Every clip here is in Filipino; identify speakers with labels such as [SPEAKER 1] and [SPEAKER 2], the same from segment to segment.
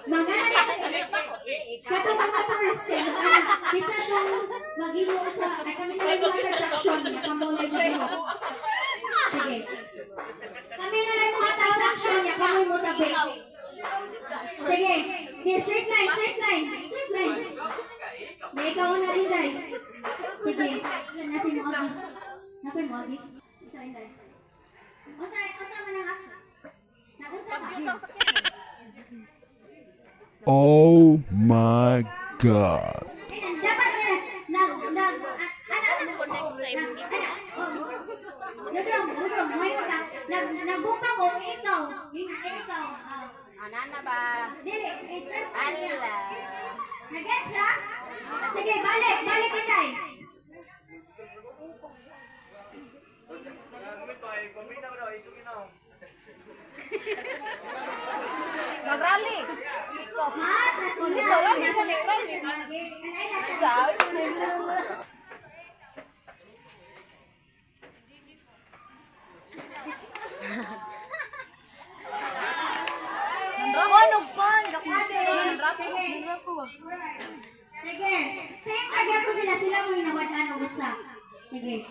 [SPEAKER 1] Mga katapang ka first eh. Bisa kung mag-imo sa, ay kami na lang mga transaction, kamunay mo. Sige. Kami na lang mga transaction, kamunay mo tabi. Sige. Straight line, straight line, straight line. Na ikaw na rin, Day. Sige. Nasi mo ako. Napay mo, Adi? Ito, Day. Osa man ang action. Nagunsa ka.
[SPEAKER 2] Oh my God.
[SPEAKER 1] Dapat nagbumpa ko, ikaw. Ikaw.
[SPEAKER 3] Anana ba?
[SPEAKER 1] Dili,
[SPEAKER 3] Anila.
[SPEAKER 1] Nag-gets na? Sige, balik Inday.
[SPEAKER 3] Mag-rally.
[SPEAKER 1] Ha? Sige. Same lagyan ko sila mo hinawadaan o usa. Sige.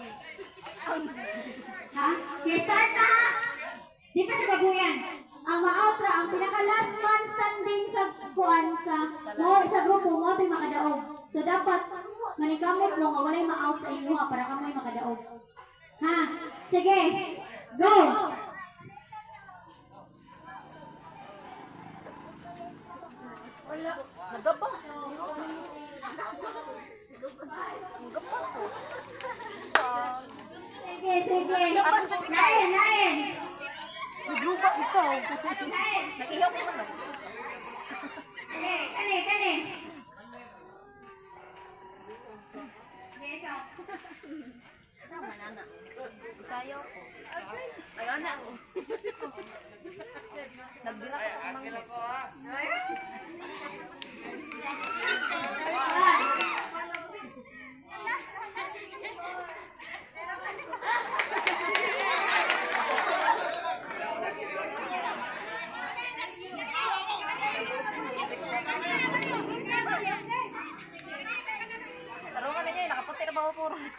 [SPEAKER 1] Ha? Okay, start na ha? Di pa siya baguyan. Ang ma-outra, ang pinaka-last man standing sa kuan sa grupo mo ito'y makadaog. So dapat manikamot mo nga walay ma-out sa inyo ha, para kamoy makadaog. Ha? Sige. Go!
[SPEAKER 3] Wala. Nagaba. Nagaba ko.
[SPEAKER 1] Sige. Nain.
[SPEAKER 3] Naglupa ikaw.
[SPEAKER 1] Nain.
[SPEAKER 3] Nag-ihaw ko na.
[SPEAKER 1] Kani. Ikaw.
[SPEAKER 3] Sama na. Isayaw ko. Ayaw na ako. Nagdira ko ang mga. Tarungan ninyo, nakaputi na ba puros?